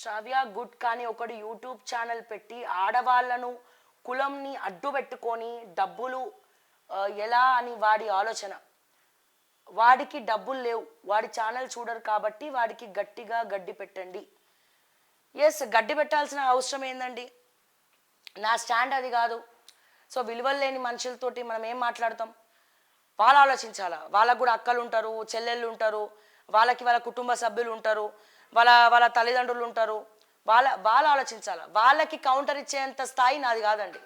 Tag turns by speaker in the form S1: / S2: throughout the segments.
S1: శ్రావ్య good కానీ ఒకడు YouTube channel పెట్టి ఆడవాళ్ళను కులంని అడ్డు పెట్టుకొని డబ్బులు ఎలా అని వాడి ఆలోచన. వాడికి డబ్బులు లేవు, వాడి ఛానల్ చూడరు కాబట్టి వాడికి గట్టిగా గడ్డి పెట్టండి. ఎస్, గడ్డి పెట్టాల్సిన అవసరం ఏందండి? నా స్టాండ్ అది కాదు. సో విలువలు లేని మనుషులతోటి మనం ఏం మాట్లాడతాం? వాళ్ళు ఆలోచించాలా. వాళ్ళకు కూడా అక్కలు ఉంటారు, చెల్లెళ్ళు ఉంటారు, వాళ్ళకి వాళ్ళ కుటుంబ సభ్యులు ఉంటారు, వాళ్ళ తల్లిదండ్రులు ఉంటారు. వాళ్ళు ఆలోచించాలా. వాళ్ళకి కౌంటర్ ఇచ్చేంత స్థాయి నాది కాదండి.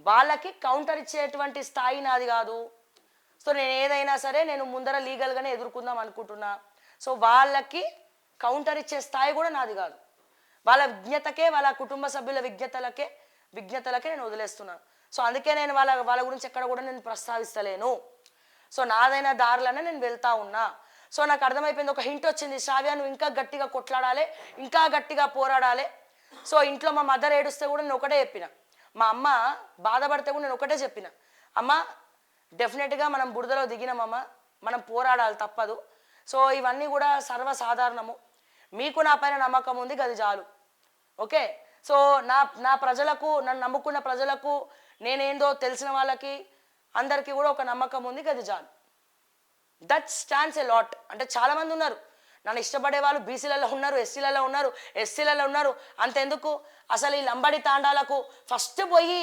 S1: వాళ్ళకి కౌంటర్ ఇచ్చేటువంటి స్థాయి నాది కాదు. సో నేను ఏదైనా సరే నేను ముందర లీగల్గానే ఎదుర్కొందాం అనుకుంటున్నా. సో వాళ్ళకి కౌంటర్ ఇచ్చే స్థాయి కూడా నాది కాదు. వాళ్ళ విజ్ఞతకే, వాళ్ళ కుటుంబ సభ్యుల విజ్ఞతలకే నేను వదిలేస్తున్నాను. సో అందుకే నేను వాళ్ళ గురించి ఎక్కడ కూడా నేను ప్రస్తావిస్తలేను. సో నాదైన దారులనే నేను వెళ్తా ఉన్నా. సో నాకు అర్థమైపోయింది, ఒక హింట్ వచ్చింది, శ్రావ్య నువ్వు ఇంకా గట్టిగా కొట్లాడాలి, ఇంకా గట్టిగా పోరాడాలి. సో ఇంట్లో మా మదర్ ఏడుస్తే కూడా నేను ఒకటే చెప్పిన, మా అమ్మ బాధపడితే కూడా నేను ఒకటే చెప్పిన, అమ్మ డెఫినెట్గా మనం బురదలో దిగినామమ్మ, మనం పోరాడాలి తప్పదు. సో ఇవన్నీ కూడా సర్వసాధారణము. మీకు నా పైన నమ్మకం ఉంది, గది చాలు. ఓకే, సో నా ప్రజలకు, నన్ను నమ్ముకున్న ప్రజలకు, నేనేందో తెలిసిన వాళ్ళకి అందరికీ కూడా ఒక నమ్మకం ఉంది, గది చాలు. That stands a lot. అంటే చాలామంది ఉన్నారు నన్ను ఇష్టపడే వాళ్ళు, బీసీలలో ఉన్నారు, ఎస్సీలలో ఉన్నారు, ఎస్సీలలో ఉన్నారు. అంతెందుకు, అసలు ఈ లంబడి తాండాలకు ఫస్ట్ పోయి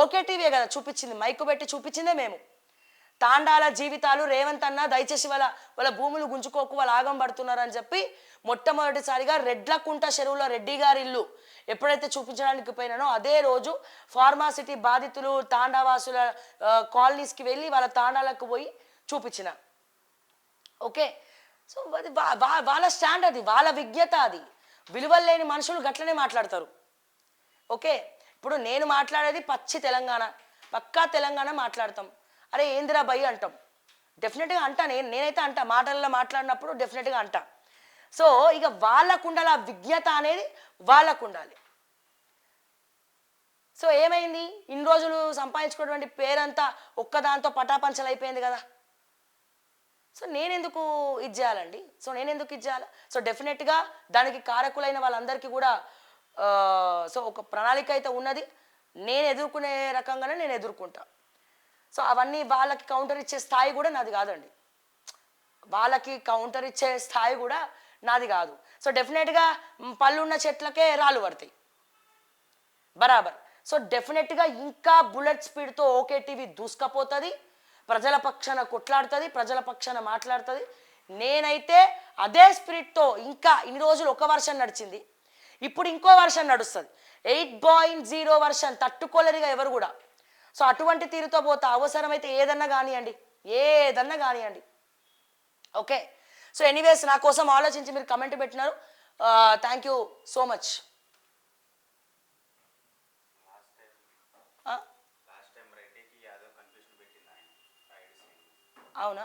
S1: ఓకే టీవీ కదా చూపించింది, మైకు పెట్టి చూపించిందే మేము. తాండాల జీవితాలు రేవంత్ అన్న దయచేసి వాళ్ళ భూములు గుంజుకోకు, వాళ్ళు ఆగం పడుతున్నారని చెప్పి మొట్టమొదటిసారిగా రెడ్లకుంట చెరువులో రెడ్డి గారి ఇల్లు ఎప్పుడైతే చూపించడానికి పోయినానో అదే రోజు ఫార్మాసిటీ బాధితులు తాండావాసుల కాలనీస్కి వెళ్ళి వాళ్ళ తాండాలకు పోయి చూపించిన. ఓకే, సో అది వాళ్ళ స్టాండ్, అది వాళ్ళ విజ్ఞత, అది విలువలు లేని మనుషులు గట్లనే మాట్లాడతారు. ఓకే, ఇప్పుడు నేను మాట్లాడేది పచ్చి తెలంగాణ, పక్కా తెలంగాణ మాట్లాడతాం. అరే ఏందిరా భయ్ అంటాం, డెఫినెట్గా అంటా. నేనైతే అంటా, మాటల్లో మాట్లాడినప్పుడు డెఫినెట్గా అంటా. సో ఇక వాళ్ళకు ఉండాలి, ఆ విజ్ఞత అనేది వాళ్ళకు ఉండాలి. సో ఏమైంది, ఇన్ని రోజులు సంపాదించుకున్నటువంటి పేరంతా ఒక్కదాంతో పటాపంచలు అయిపోయింది కదా. సో నేనెందుకు ఇది చేయాలండి? సో డెఫినెట్గా దానికి కారకులైన వాళ్ళందరికీ కూడా సో ఒక ప్రణాళిక అయితే ఉన్నది. నేను ఎదుర్కొనే రకంగానే నేను ఎదుర్కొంటా. సో అవన్నీ వాళ్ళకి కౌంటర్ ఇచ్చే స్థాయి కూడా నాది కాదండి, వాళ్ళకి కౌంటర్ ఇచ్చే స్థాయి కూడా నాది కాదు. సో డెఫినెట్గా పళ్ళున్న చెట్లకే రాళ్ళు పడతాయి బరాబర్. సో డెఫినెట్గా ఇంకా బుల్లెట్ స్పీడ్తో ఓకే టీవీ దూసుకపోతుంది, ప్రజల పక్షాన కొట్లాడుతుంది, ప్రజల పక్షాన మాట్లాడుతుంది. నేనైతే అదే స్పిరిట్తో ఇంకా ఇన్ని రోజులు ఒక వర్షన్ నడిచింది, ఇప్పుడు ఇంకో వర్షన్ నడుస్తుంది, 8.0 వర్షన్. తట్టుకోలేరుగా ఎవరు కూడా. సో అటువంటి తీరుతో పోతా, అవసరమైతే ఏదన్నా కానివ్వండి. ఓకే, సో ఎనీవేస్ నా కోసం ఆలోచించి మీరు కమెంట్ పెట్టినారు, థ్యాంక్ యూ సో మచ్. అవునా,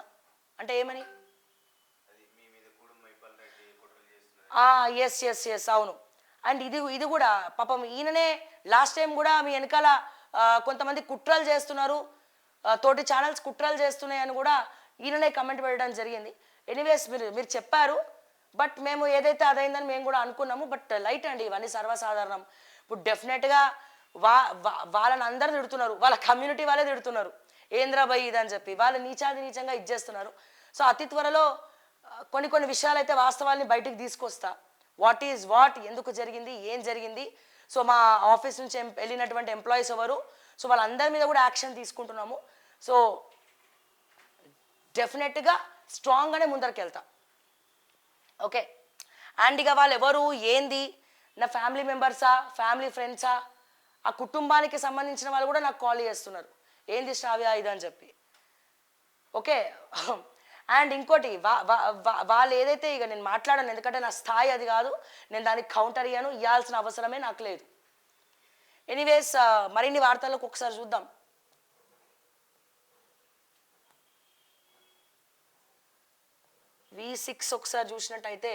S1: అంటే ఏమని? ఎస్ అవును. అండ్ ఇది కూడా పాపం ఈయననే లాస్ట్ టైం కూడా మీ వెనకాల కొంతమంది కుట్రలు చేస్తున్నారు, తోటి ఛానల్స్ కుట్రలు చేస్తున్నాయి అని కూడా ఈయననే కమెంట్ పెట్టడం జరిగింది. ఎనీవేస్ మీరు చెప్పారు, బట్ మేము ఏదైతే అదైందని మేము కూడా అనుకున్నాము. బట్ లైట్ అండి, ఇవన్నీ సర్వసాధారణం. ఇప్పుడు డెఫినెట్గా వాళ్ళని అందరూ తిడుతున్నారు, వాళ్ళ కమ్యూనిటీ వాళ్ళే తిడుతున్నారు, ఏంద్రాబాయ్ ఇదని చెప్పి వాళ్ళు నీచంగా ఇచ్చేస్తున్నారు. సో అతి త్వరలో కొన్ని విషయాలు అయితే వాస్తవాల్ని బయటికి తీసుకొస్తా. వాట్ ఈజ్ వాట్, ఎందుకు జరిగింది, ఏం జరిగింది. సో మా ఆఫీస్ నుంచి వెళ్ళినటువంటి ఎంప్లాయీస్ ఎవరు, సో వాళ్ళందరి మీద కూడా యాక్షన్ తీసుకుంటున్నాము. సో డెఫినెట్గా స్ట్రాంగ్గానే ముందరికి వెళ్తా. ఓకే, అండ్ ఇక వాళ్ళు ఎవరు ఏంది, నా ఫ్యామిలీ మెంబర్సా, ఫ్యామిలీ ఫ్రెండ్సా, ఆ కుటుంబానికి సంబంధించిన వాళ్ళు కూడా నాకు కాల్ చేస్తున్నారు, ఏంది శ్రావ్య ఇదని చెప్పి. ఓకే, అండ్ ఇంకోటి వాళ్ళు ఏదైతే ఇక నేను మాట్లాడాను, ఎందుకంటే నా స్థాయి అది కాదు, నేను దానికి కౌంటర్ ఇవ్వాల్సిన అవసరమే నాకు లేదు. ఎనీవేస్ మరిన్ని వార్తలకు ఒకసారి చూద్దాం. V6 ఒకసారి చూసినట్టయితే